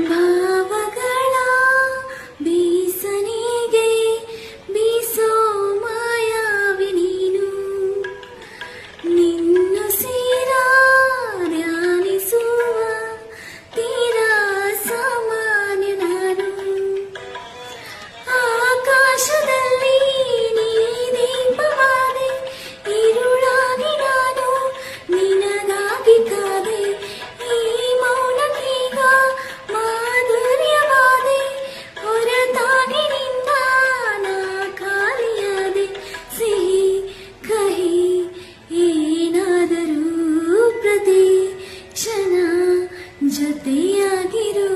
ಭಾವಗಳ ಬೀಸನಿಗೆ ಬೀಸೋ ಮಾಯಾವಿ ನೀನು, ನಿನ್ನುಸಿರ ಧ್ಯಾನಿಸುವ ತೀರಾ ಸಾಮಾನ್ಯ ನಾನು. ಆಕಾಶದಲ್ಲಿ ನೀ ದೀಪವಾದೆ, ഇരുಳಾಗಿ ನಾನು ನಿನಗಾಗಿ ಕಾದೆ. ಈ ಮೌನಕ್ಕೀಗ ಮಾಧುರ್ಯವಾದೆ, ಹೊರತಾಗಿ ನಿಂದ ನಾ ಖಾಲಿಯಾದೆ. ಸಿಹಿ ಕಹಿ ಏನಾದರೂ ಪ್ರತಿ ಕ್ಷಣ ಜೊತೆಯಾಗಿರು.